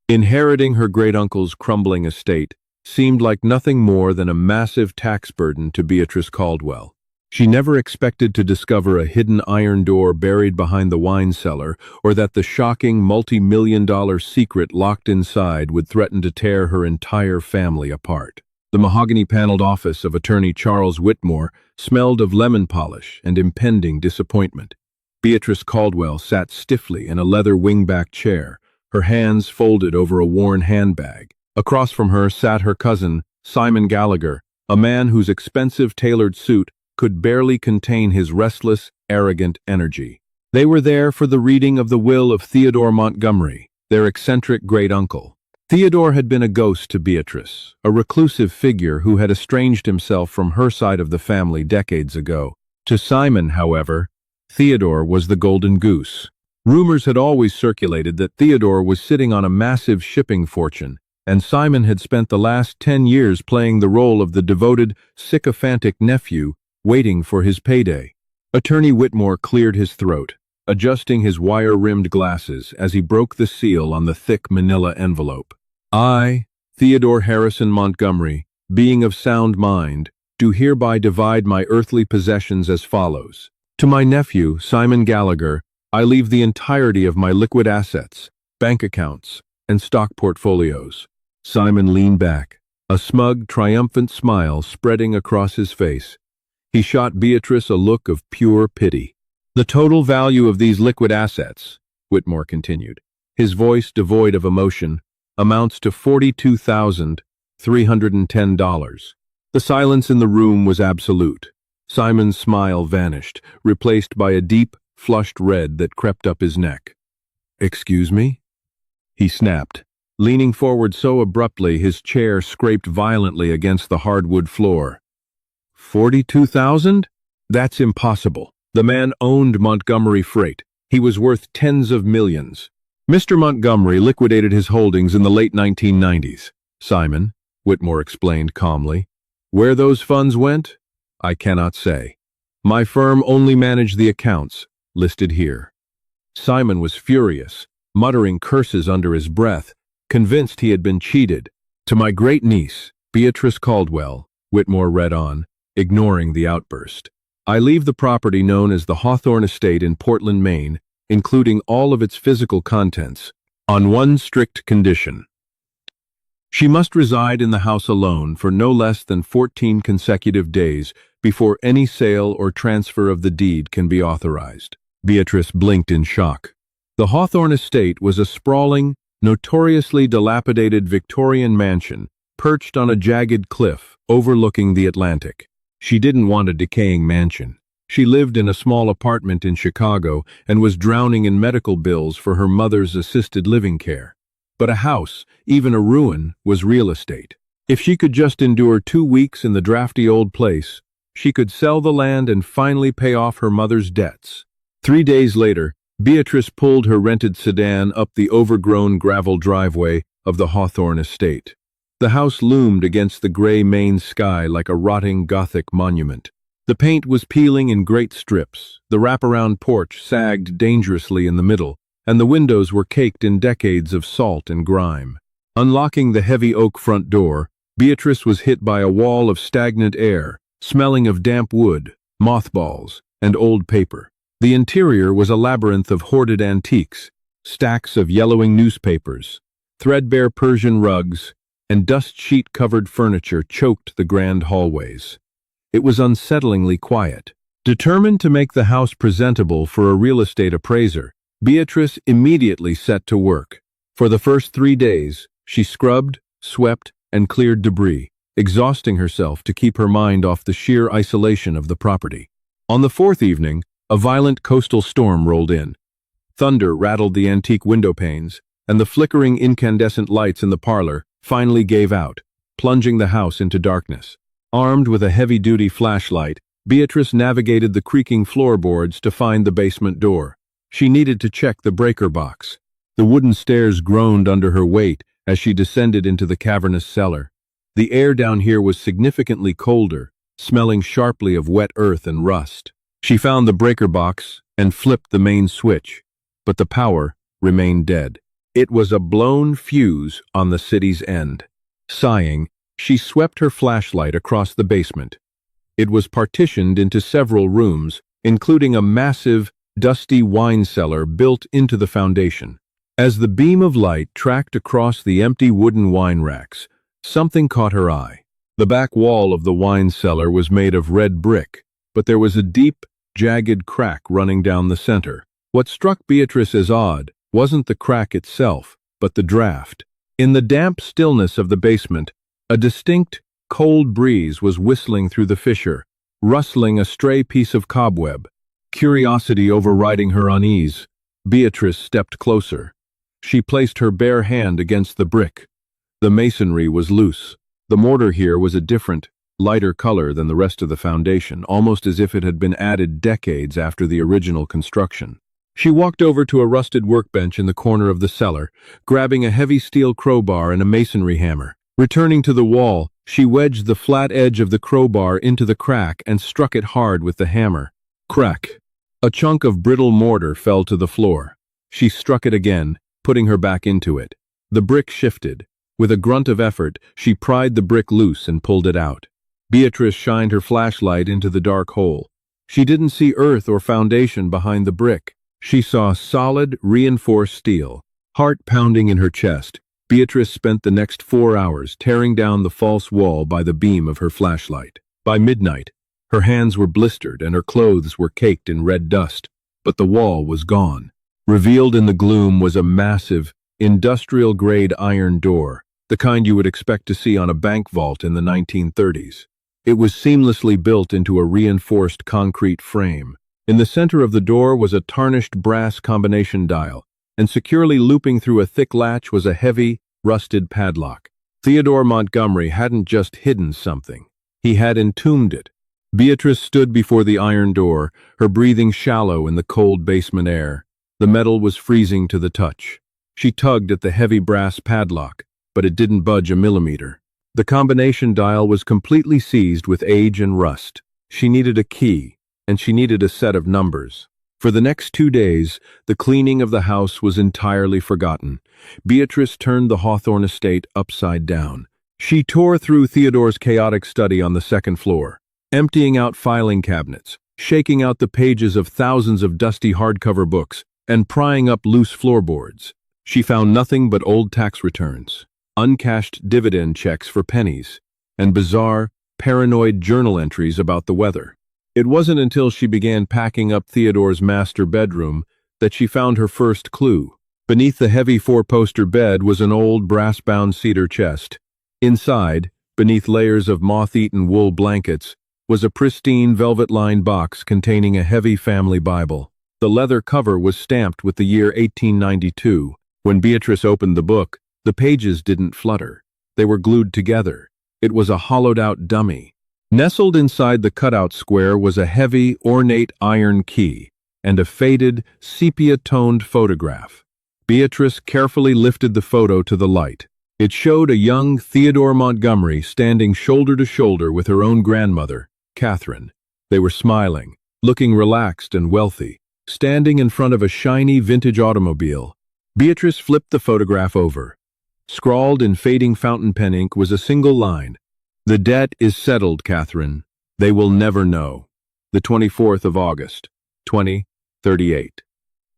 Inheriting her great-uncle's crumbling estate seemed like nothing more than a massive tax burden to Beatrice Caldwell. She never expected to discover a hidden iron door buried behind the wine cellar, or that the shocking multi-million-dollar secret locked inside would threaten to tear her entire family apart. The mahogany-paneled office of attorney Charles Whitmore smelled of lemon polish and impending disappointment. Beatrice Caldwell sat stiffly in a leather wingback chair, her hands folded over a worn handbag. Across from her sat her cousin, Simon Gallagher, a man whose expensive tailored suit could barely contain his restless, arrogant energy. They were there for the reading of the will of Theodore Montgomery, their eccentric great-uncle. Theodore had been a ghost to Beatrice, a reclusive figure who had estranged himself from her side of the family decades ago. To Simon, however, Theodore was the golden goose. Rumors had always circulated that Theodore was sitting on a massive shipping fortune, and Simon had spent the last 10 years playing the role of the devoted, sycophantic nephew waiting for his payday. Attorney Whitmore cleared his throat, adjusting his wire-rimmed glasses as he broke the seal on the thick manila envelope. I, Theodore Harrison Montgomery, being of sound mind, do hereby divide my earthly possessions as follows. To my nephew, Simon Gallagher, I leave the entirety of my liquid assets, bank accounts, and stock portfolios. Simon leaned back, a smug, triumphant smile spreading across his face. He shot Beatrice a look of pure pity. The total value of these liquid assets, Whitmore continued, his voice devoid of emotion, amounts to $42,310. The silence in the room was absolute. Simon's smile vanished, replaced by a deep, flushed red that crept up his neck. Excuse me? He snapped, leaning forward so abruptly his chair scraped violently against the hardwood floor. 42,000? That's impossible. The man owned Montgomery Freight. He was worth tens of millions. Mr. Montgomery liquidated his holdings in the late 1990s. Simon, Whitmore explained calmly. Where those funds went? I cannot say. My firm only managed the accounts, listed here. Simon was furious, muttering curses under his breath, convinced he had been cheated. To my great-niece, Beatrice Caldwell, Whitmore read on, ignoring the outburst. I leave the property known as the Hawthorne Estate in Portland, Maine, including all of its physical contents, on one strict condition. She must reside in the house alone for no less than 14 consecutive days before any sale or transfer of the deed can be authorized. Beatrice blinked in shock. The Hawthorne Estate was a sprawling, notoriously dilapidated Victorian mansion perched on a jagged cliff overlooking the Atlantic. She didn't want a decaying mansion. She lived in a small apartment in Chicago and was drowning in medical bills for her mother's assisted living care. But a house, even a ruin, was real estate. If she could just endure 2 weeks in the drafty old place, she could sell the land and finally pay off her mother's debts. 3 days later, Beatrice pulled her rented sedan up the overgrown gravel driveway of the Hawthorne Estate. The house loomed against the gray Maine sky like a rotting Gothic monument. The paint was peeling in great strips, the wraparound porch sagged dangerously in the middle, and the windows were caked in decades of salt and grime. Unlocking the heavy oak front door, Beatrice was hit by a wall of stagnant air, smelling of damp wood, mothballs, and old paper. The interior was a labyrinth of hoarded antiques, stacks of yellowing newspapers, threadbare Persian rugs, and dust-sheet-covered furniture choked the grand hallways. It was unsettlingly quiet. Determined to make the house presentable for a real estate appraiser, Beatrice immediately set to work. For the first 3 days, she scrubbed, swept, and cleared debris, exhausting herself to keep her mind off the sheer isolation of the property. On the 4th evening, a violent coastal storm rolled in. Thunder rattled the antique window panes, and the flickering incandescent lights in the parlor finally gave out, plunging the house into darkness. Armed with a heavy-duty flashlight, Beatrice navigated the creaking floorboards to find the basement door. She needed to check the breaker box. The wooden stairs groaned under her weight as she descended into the cavernous cellar. The air down here was significantly colder, smelling sharply of wet earth and rust. She found the breaker box and flipped the main switch, but the power remained dead. It was a blown fuse on the city's end. Sighing, she swept her flashlight across the basement. It was partitioned into several rooms, including a massive, dusty wine cellar built into the foundation. As the beam of light tracked across the empty wooden wine racks, something caught her eye. The back wall of the wine cellar was made of red brick, but there was a deep, jagged crack running down the center. What struck Beatrice as odd wasn't the crack itself, but the draft. In the damp stillness of the basement, a distinct, cold breeze was whistling through the fissure, rustling a stray piece of cobweb. Curiosity overriding her unease, Beatrice stepped closer. She placed her bare hand against the brick. The masonry was loose. The mortar here was a different, lighter color than the rest of the foundation, almost as if it had been added decades after the original construction. She walked over to a rusted workbench in the corner of the cellar, grabbing a heavy steel crowbar and a masonry hammer. Returning to the wall, she wedged the flat edge of the crowbar into the crack and struck it hard with the hammer. Crack! A chunk of brittle mortar fell to the floor. She struck it again, putting her back into it. The brick shifted. With a grunt of effort, she pried the brick loose and pulled it out. Beatrice shined her flashlight into the dark hole. She didn't see earth or foundation behind the brick. She saw solid, reinforced steel. Heart pounding in her chest, Beatrice spent the next 4 hours tearing down the false wall by the beam of her flashlight. By midnight, her hands were blistered and her clothes were caked in red dust, but the wall was gone. Revealed in the gloom was a massive, industrial-grade iron door, the kind you would expect to see on a bank vault in the 1930s. It was seamlessly built into a reinforced concrete frame. In the center of the door was a tarnished brass combination dial, and securely looping through a thick latch was a heavy, rusted padlock. Theodore Montgomery hadn't just hidden something. He had entombed it. Beatrice stood before the iron door, her breathing shallow in the cold basement air. The metal was freezing to the touch. She tugged at the heavy brass padlock, but it didn't budge a millimeter. The combination dial was completely seized with age and rust. She needed a key, and she needed a set of numbers. For the next 2 days, the cleaning of the house was entirely forgotten. Beatrice turned the Hawthorne estate upside down. She tore through Theodore's chaotic study on the second floor, emptying out filing cabinets, shaking out the pages of thousands of dusty hardcover books, and prying up loose floorboards. She found nothing but old tax returns, uncashed dividend checks for pennies, and bizarre, paranoid journal entries about the weather. It wasn't until she began packing up Theodore's master bedroom that she found her first clue. Beneath the heavy 4-poster bed was an old brass-bound cedar chest. Inside, beneath layers of moth-eaten wool blankets, was a pristine velvet-lined box containing a heavy family Bible. The leather cover was stamped with the year 1892. When Beatrice opened the book, the pages didn't flutter. They were glued together. It was a hollowed-out dummy. Nestled inside the cutout square was a heavy, ornate iron key and a faded, sepia-toned photograph. Beatrice carefully lifted the photo to the light. It showed a young Theodore Montgomery standing shoulder to shoulder with her own grandmother, Catherine. They were smiling, looking relaxed and wealthy, standing in front of a shiny vintage automobile. Beatrice flipped the photograph over. Scrawled in fading fountain pen ink was a single line. "The debt is settled, Catherine. They will never know. The 24th of August, 2038.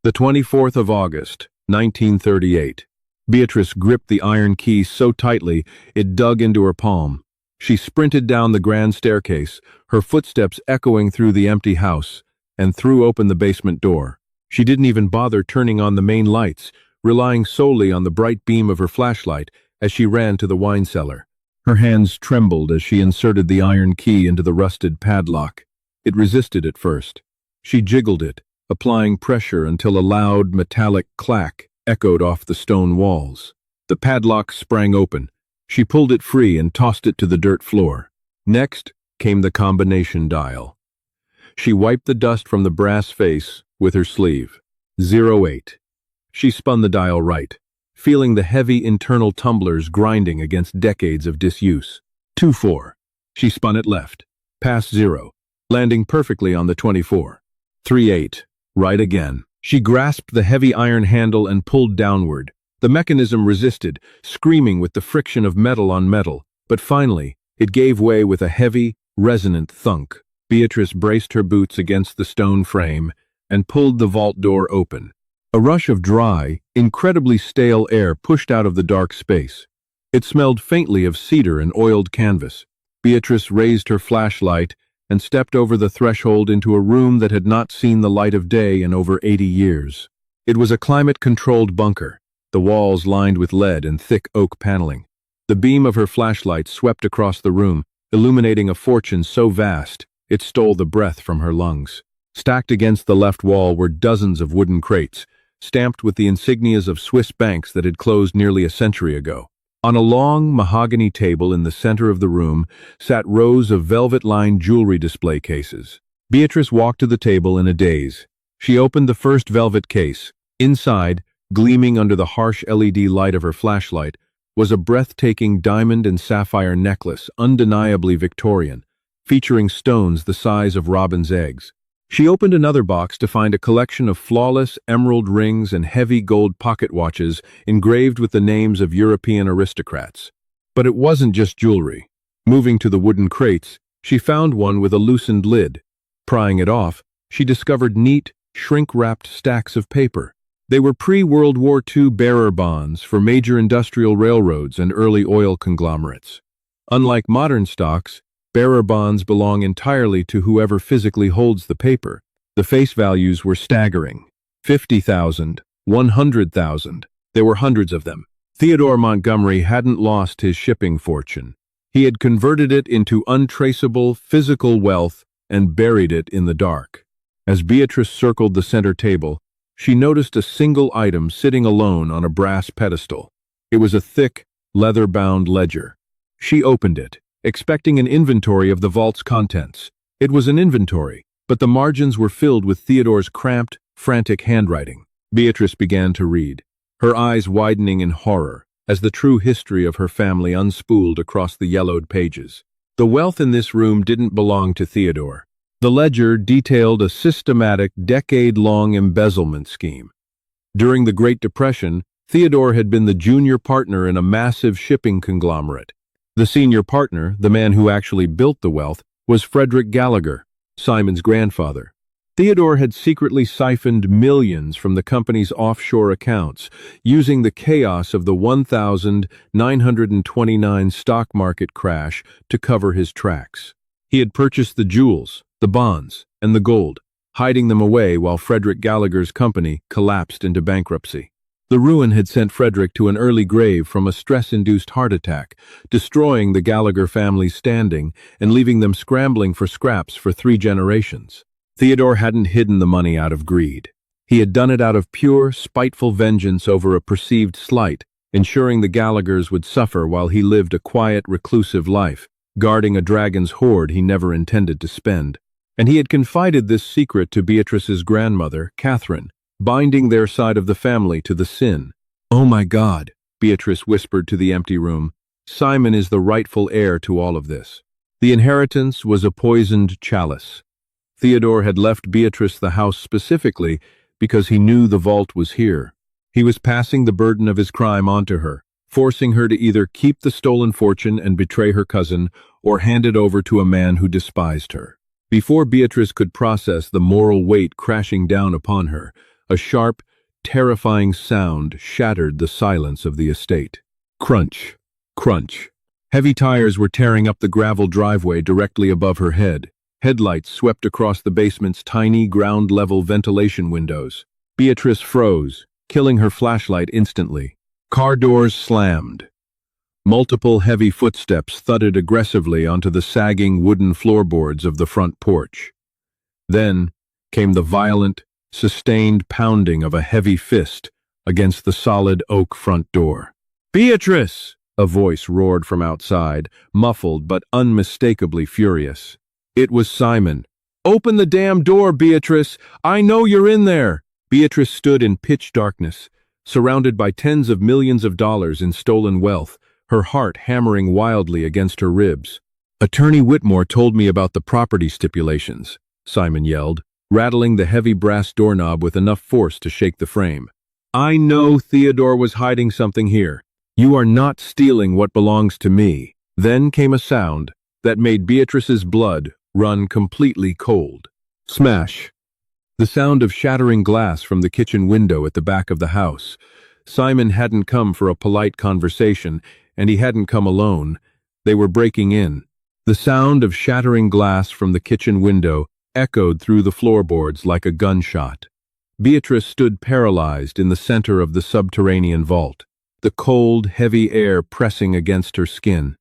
The 24th of August, 1938. Beatrice gripped the iron key so tightly it dug into her palm. She sprinted down the grand staircase, her footsteps echoing through the empty house, and threw open the basement door. She didn't even bother turning on the main lights, relying solely on the bright beam of her flashlight as she ran to the wine cellar. Her hands trembled as she inserted the iron key into the rusted padlock. It resisted at first. She jiggled it, applying pressure until a loud, metallic clack echoed off the stone walls. The padlock sprang open. She pulled it free and tossed it to the dirt floor. Next came the combination dial. She wiped the dust from the brass face with her sleeve. 08. She spun the dial right, feeling the heavy internal tumblers grinding against decades of disuse. 24. She spun it left, past 0, landing perfectly on the 24. 38. Right again. She grasped the heavy iron handle and pulled downward, The mechanism resisted, screaming with the friction of metal on metal, but finally, it gave way with a heavy, resonant thunk. Beatrice braced her boots against the stone frame and pulled the vault door open. A rush of dry, incredibly stale air pushed out of the dark space. It smelled faintly of cedar and oiled canvas. Beatrice raised her flashlight and stepped over the threshold into a room that had not seen the light of day in over 80 years. It was a climate-controlled bunker, the walls lined with lead and thick oak paneling. The beam of her flashlight swept across the room, illuminating a fortune so vast it stole the breath from her lungs. Stacked against the left wall were dozens of wooden crates, stamped with the insignias of Swiss banks that had closed nearly a century ago. On a long mahogany table in the center of the room sat rows of velvet-lined jewelry display cases. Beatrice walked to the table in a daze. She opened the first velvet case. Inside, gleaming under the harsh LED light of her flashlight, was a breathtaking diamond and sapphire necklace, undeniably Victorian, featuring stones the size of robin's eggs. She opened another box to find a collection of flawless emerald rings and heavy gold pocket watches engraved with the names of European aristocrats. But it wasn't just jewelry. Moving to the wooden crates, she found one with a loosened lid. Prying it off, she discovered neat, shrink-wrapped stacks of paper. They were pre-World War II bearer bonds for major industrial railroads and early oil conglomerates. Unlike modern stocks, bearer bonds belong entirely to whoever physically holds the paper. The face values were staggering. 50,000, 100,000. There were hundreds of them. Theodore Montgomery hadn't lost his shipping fortune. He had converted it into untraceable physical wealth and buried it in the dark. As Beatrice circled the center table, she noticed a single item sitting alone on a brass pedestal. It was a thick, leather-bound ledger. She opened it, expecting an inventory of the vault's contents. It was an inventory, but the margins were filled with Theodore's cramped, frantic handwriting. Beatrice began to read, her eyes widening in horror as the true history of her family unspooled across the yellowed pages. The wealth in this room didn't belong to Theodore. The ledger detailed a systematic, decade-long embezzlement scheme. During the Great Depression, Theodore had been the junior partner in a massive shipping conglomerate. The senior partner, the man who actually built the wealth, was Frederick Gallagher, Simon's grandfather. Theodore had secretly siphoned millions from the company's offshore accounts, using the chaos of the 1929 stock market crash to cover his tracks. He had purchased the jewels, the bonds, and the gold, hiding them away while Frederick Gallagher's company collapsed into bankruptcy. The ruin had sent Frederick to an early grave from a stress-induced heart attack, destroying the Gallagher family's standing and leaving them scrambling for scraps for 3 generations. Theodore hadn't hidden the money out of greed. He had done it out of pure, spiteful vengeance over a perceived slight, ensuring the Gallaghers would suffer while he lived a quiet, reclusive life, guarding a dragon's hoard he never intended to spend. And he had confided this secret to Beatrice's grandmother, Catherine, binding their side of the family to the sin. "Oh my God," Beatrice whispered to the empty room. "Simon is the rightful heir to all of this." The inheritance was a poisoned chalice. Theodore had left Beatrice the house specifically because he knew the vault was here. He was passing the burden of his crime onto her, forcing her to either keep the stolen fortune and betray her cousin or hand it over to a man who despised her. Before Beatrice could process the moral weight crashing down upon her, a sharp, terrifying sound shattered the silence of the estate. Crunch, crunch. Heavy tires were tearing up the gravel driveway directly above her head. Headlights swept across the basement's tiny ground-level ventilation windows. Beatrice froze, killing her flashlight instantly. Car doors slammed. Multiple heavy footsteps thudded aggressively onto the sagging wooden floorboards of the front porch. Then came the violent, sustained pounding of a heavy fist against the solid oak front door. "Beatrice!" a voice roared from outside, muffled but unmistakably furious. It was Simon. "Open the damn door, Beatrice! I know you're in there!" Beatrice stood in pitch darkness, surrounded by tens of millions of dollars in stolen wealth, her heart hammering wildly against her ribs. "Attorney Whitmore told me about the property stipulations," Simon yelled, rattling the heavy brass doorknob with enough force to shake the frame. I know Theodore was hiding something here. You are not stealing what belongs to me. Then came a sound that made Beatrice's blood run completely cold. Smash. The sound of shattering glass from the kitchen window at the back of the house. Simon hadn't come for a polite conversation, and he hadn't come alone. They were breaking in. The sound of shattering glass from the kitchen window echoed through the floorboards like a gunshot. Beatrice stood paralyzed in the center of the subterranean vault, the cold, heavy air pressing against her skin.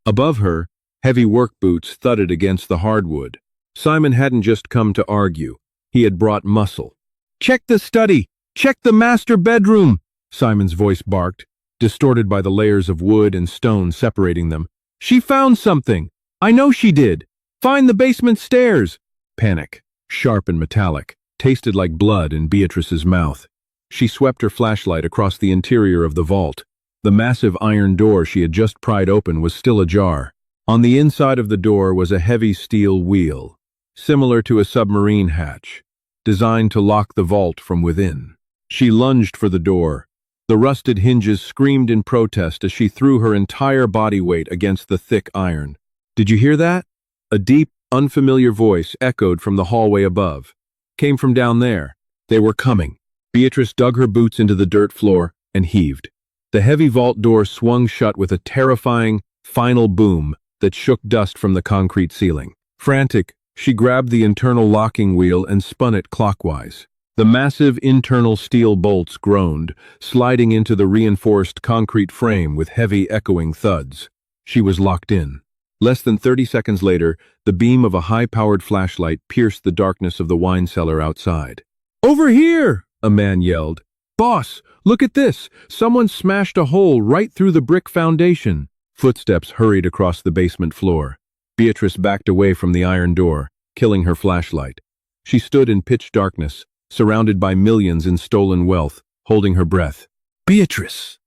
Above her, heavy work boots thudded against the hardwood. Simon hadn't just come to argue. He had brought muscle. "Check the study! Check the master bedroom!" Simon's voice barked, distorted by the layers of wood and stone separating them. "She found something! I know she did! Find the basement stairs!" Panic, sharp and metallic, tasted like blood in Beatrice's mouth. She swept her flashlight across the interior of the vault. The massive iron door she had just pried open was still ajar. On the inside of the door was a heavy steel wheel, similar to a submarine hatch, designed to lock the vault from within. She lunged for the door. The rusted hinges screamed in protest as she threw her entire body weight against the thick iron. "Did you hear that?" A deep, unfamiliar voice echoed from the hallway above. Came from down there. They were coming. Beatrice dug her boots into the dirt floor and heaved. The heavy vault door swung shut with a terrifying, final boom that shook dust from the concrete ceiling. Frantic, she grabbed the internal locking wheel and spun it clockwise. The massive internal steel bolts groaned, sliding into the reinforced concrete frame with heavy echoing thuds. She was locked in. Less than 30 seconds later, the beam of a high-powered flashlight pierced the darkness of the wine cellar outside. "Over here!" a man yelled. "Boss, look at this! Someone smashed a hole right through the brick foundation." Footsteps hurried across the basement floor. Beatrice backed away from the iron door, killing her flashlight. She stood in pitch darkness, surrounded by millions in stolen wealth, holding her breath. "Beatrice!"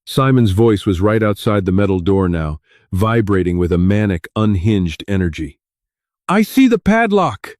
Simon's voice was right outside the metal door now, vibrating with a manic, unhinged energy. "I see the padlock!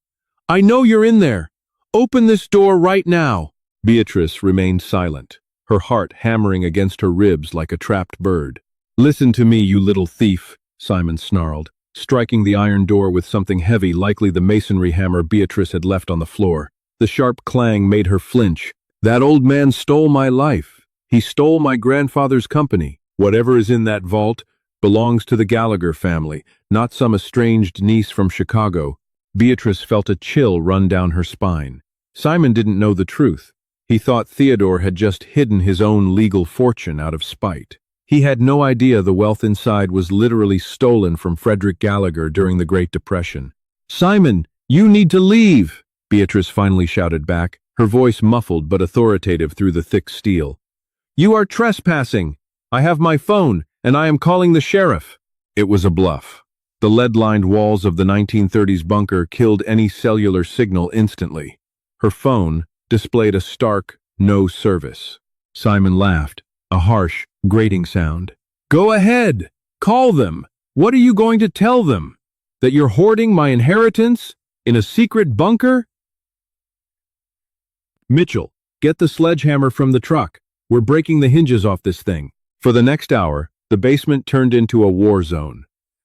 I know you're in there! Open this door right now!" Beatrice remained silent, her heart hammering against her ribs like a trapped bird. "Listen to me, you little thief," Simon snarled, striking the iron door with something heavy, likely the masonry hammer Beatrice had left on the floor. The sharp clang made her flinch. "That old man stole my life. He stole my grandfather's company. Whatever is in that vault belongs to the Gallagher family, not some estranged niece from Chicago." Beatrice felt a chill run down her spine. Simon didn't know the truth. He thought Theodore had just hidden his own legal fortune out of spite. He had no idea the wealth inside was literally stolen from Frederick Gallagher during the Great Depression. "Simon, you need to leave!" Beatrice finally shouted back, her voice muffled but authoritative through the thick steel. "You are trespassing! I have my phone, and I am calling the sheriff." It was a bluff. The lead-lined walls of the 1930s bunker killed any cellular signal instantly. Her phone displayed a stark "no service." Simon laughed, a harsh, grating sound. "Go ahead! Call them! What are you going to tell them? That you're hoarding my inheritance in a secret bunker?" "Mitchell, get the sledgehammer from the truck. We're breaking the hinges off this thing." For the next hour, the basement turned into a war zone.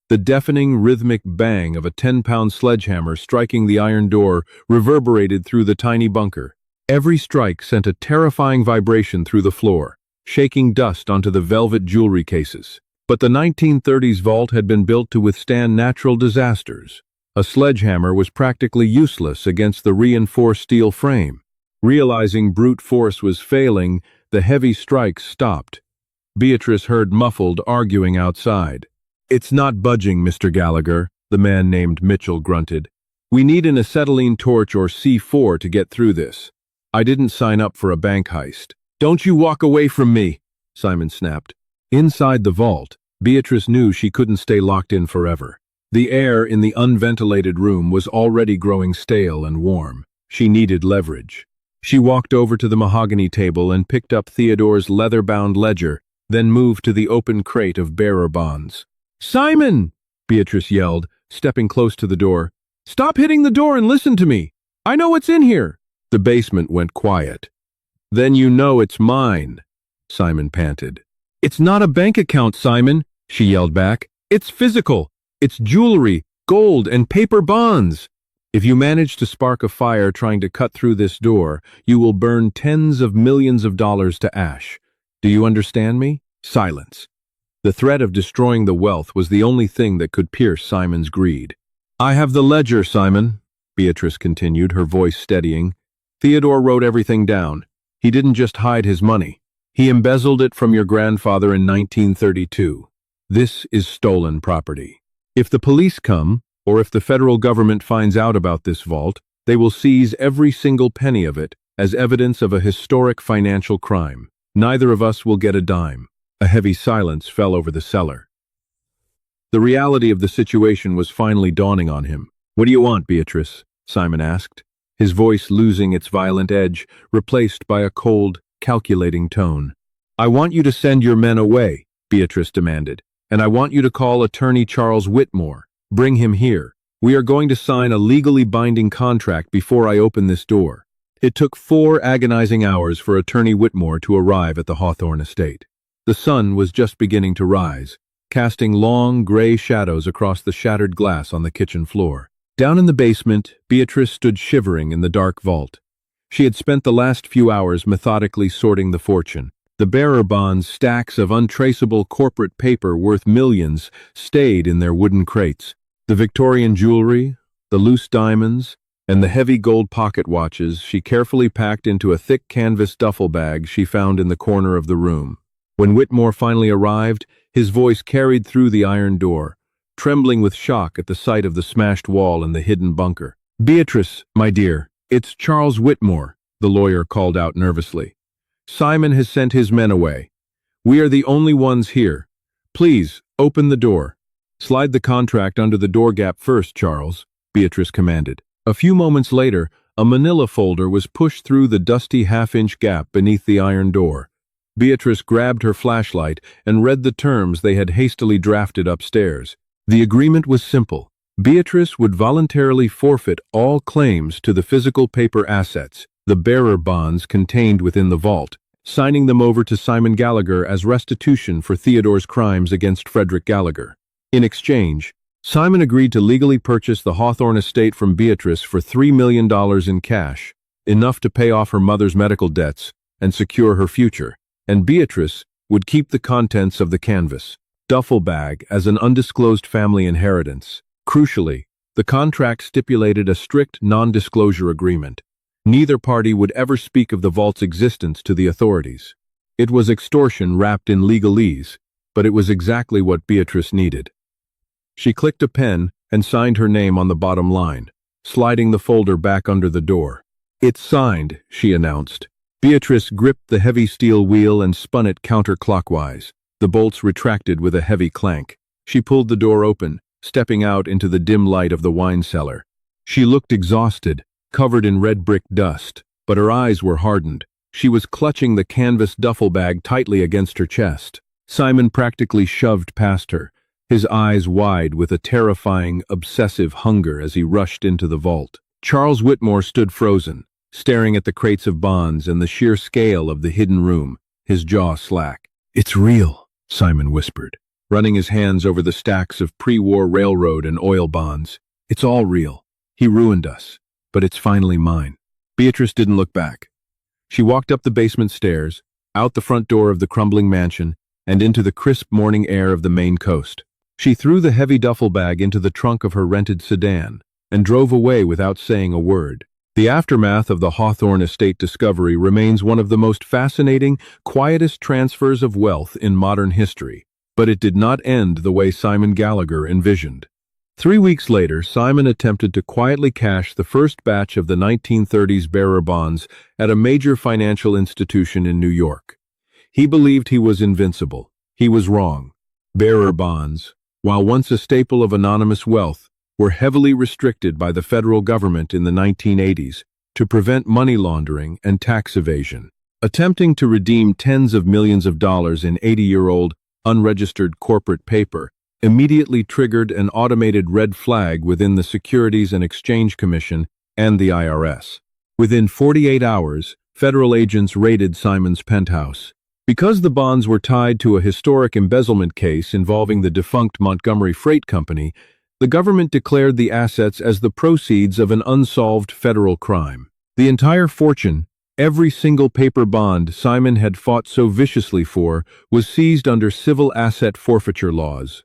The deafening, rhythmic bang of a 10-pound sledgehammer striking the iron door reverberated through the tiny bunker. Every strike sent a terrifying vibration through the floor, shaking dust onto the velvet jewelry cases. But the 1930s vault had been built to withstand natural disasters. A sledgehammer was practically useless against the reinforced steel frame. Realizing brute force was failing, the heavy strikes stopped. Beatrice heard muffled arguing outside. "It's not budging, Mr. Gallagher," the man named Mitchell grunted. "We need an acetylene torch or C4 to get through this. I didn't sign up for a bank heist." "Don't you walk away from me," Simon snapped. Inside the vault, Beatrice knew she couldn't stay locked in forever. The air in the unventilated room was already growing stale and warm. She needed leverage. She walked over to the mahogany table and picked up Theodore's leather-bound ledger, then moved to the open crate of bearer bonds. "Simon!" Beatrice yelled, stepping close to the door. "Stop hitting the door and listen to me! I know what's in here!" The basement went quiet. Then you know it's mine, Simon panted. It's not a bank account, Simon, she yelled back. It's physical. It's jewelry, gold, and paper bonds. If you manage to spark a fire trying to cut through this door, you will burn tens of millions of dollars to ash. Do you understand me? Silence. The threat of destroying the wealth was the only thing that could pierce Simon's greed. I have the ledger, Simon, Beatrice continued, her voice steadying. Theodore wrote everything down. He didn't just hide his money. He embezzled it from your grandfather in 1932. This is stolen property. If the police come, or if the federal government finds out about this vault, they will seize every single penny of it as evidence of a historic financial crime. Neither of us will get a dime. A heavy silence fell over the cellar. The reality of the situation was finally dawning on him. What do you want, Beatrice? Simon asked, his voice losing its violent edge, replaced by a cold, calculating tone. I want you to send your men away, Beatrice demanded, and I want you to call attorney Charles Whitmore. Bring him here. We are going to sign a legally binding contract before I open this door. It took 4 agonizing hours for attorney Whitmore to arrive at the Hawthorne estate. The sun was just beginning to rise, casting long, gray shadows across the shattered glass on the kitchen floor. Down in the basement, Beatrice stood shivering in the dark vault. She had spent the last few hours methodically sorting the fortune. The bearer bonds, stacks of untraceable corporate paper worth millions, stayed in their wooden crates. The Victorian jewelry, the loose diamonds, and the heavy gold pocket watches she carefully packed into a thick canvas duffel bag she found in the corner of the room. When Whitmore finally arrived, his voice carried through the iron door, trembling with shock at the sight of the smashed wall and the hidden bunker. Beatrice, my dear, it's Charles Whitmore, the lawyer called out nervously. Simon has sent his men away. We are the only ones here. Please, open the door. Slide the contract under the door gap first, Charles, Beatrice commanded. A few moments later, a manila folder was pushed through the dusty half-inch gap beneath the iron door. Beatrice grabbed her flashlight and read the terms they had hastily drafted upstairs. The agreement was simple. Beatrice would voluntarily forfeit all claims to the physical paper assets, the bearer bonds contained within the vault, signing them over to Simon Gallagher as restitution for Theodore's crimes against Frederick Gallagher. In exchange, Simon agreed to legally purchase the Hawthorne estate from Beatrice for $3 million in cash, enough to pay off her mother's medical debts and secure her future, and Beatrice would keep the contents of the canvas duffel bag as an undisclosed family inheritance. Crucially, the contract stipulated a strict non-disclosure agreement. Neither party would ever speak of the vault's existence to the authorities. It was extortion wrapped in legalese, but it was exactly what Beatrice needed. She clicked a pen and signed her name on the bottom line, sliding the folder back under the door. It's signed, she announced. Beatrice gripped the heavy steel wheel and spun it counterclockwise. The bolts retracted with a heavy clank. She pulled the door open, stepping out into the dim light of the wine cellar. She looked exhausted, covered in red brick dust, but her eyes were hardened. She was clutching the canvas duffel bag tightly against her chest. Simon practically shoved past her, his eyes wide with a terrifying, obsessive hunger as he rushed into the vault. Charles Whitmore stood frozen, staring at the crates of bonds and the sheer scale of the hidden room, his jaw slack. It's real, Simon whispered, running his hands over the stacks of pre-war railroad and oil bonds. It's all real. He ruined us, but it's finally mine. Beatrice didn't look back. She walked up the basement stairs, out the front door of the crumbling mansion, and into the crisp morning air of the Maine coast. She threw the heavy duffel bag into the trunk of her rented sedan and drove away without saying a word. The aftermath of the Hawthorne estate discovery remains one of the most fascinating, quietest transfers of wealth in modern history, but it did not end the way Simon Gallagher envisioned. 3 weeks later, Simon attempted to quietly cash the first batch of the 1930s bearer bonds at a major financial institution in New York. He believed he was invincible. He was wrong. Bearer bonds, while once a staple of anonymous wealth, were heavily restricted by the federal government in the 1980s to prevent money laundering and tax evasion. Attempting to redeem tens of millions of dollars in 80-year-old unregistered corporate paper immediately triggered an automated red flag within the Securities and Exchange Commission and the IRS. Within 48 hours, federal agents raided Simon's penthouse. Because the bonds were tied to a historic embezzlement case involving the defunct Montgomery Freight Company, the government declared the assets as the proceeds of an unsolved federal crime. The entire fortune, every single paper bond Simon had fought so viciously for, was seized under civil asset forfeiture laws.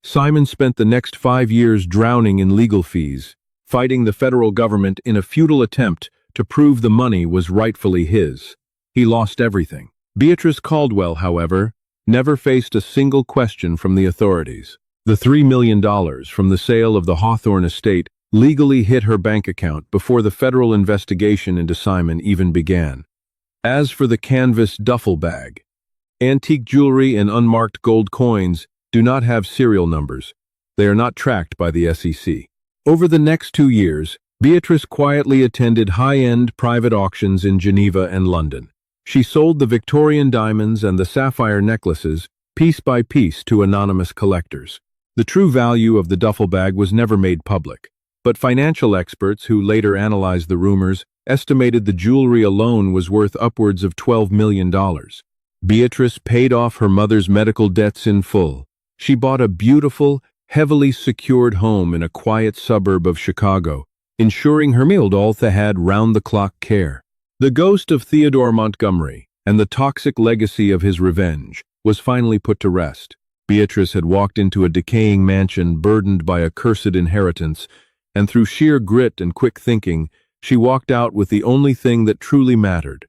Simon spent the next 5 years drowning in legal fees, fighting the federal government in a futile attempt to prove the money was rightfully his. He lost everything. Beatrice Caldwell, however, never faced a single question from the authorities. The $3 million from the sale of the Hawthorne estate legally hit her bank account before the federal investigation into Simon even began. As for the canvas duffel bag, antique jewelry and unmarked gold coins do not have serial numbers. They are not tracked by the SEC. Over the next 2 years, Beatrice quietly attended high-end private auctions in Geneva and London. She sold the Victorian diamonds and the sapphire necklaces piece by piece to anonymous collectors. The true value of the duffel bag was never made public, but financial experts who later analyzed the rumors estimated the jewelry alone was worth upwards of $12 million. Beatrice paid off her mother's medical debts in full. She bought a beautiful, heavily secured home in a quiet suburb of Chicago, ensuring Hermildoltha had round-the-clock care. The ghost of Theodore Montgomery and the toxic legacy of his revenge was finally put to rest. Beatrice had walked into a decaying mansion burdened by a cursed inheritance, and through sheer grit and quick thinking, she walked out with the only thing that truly mattered,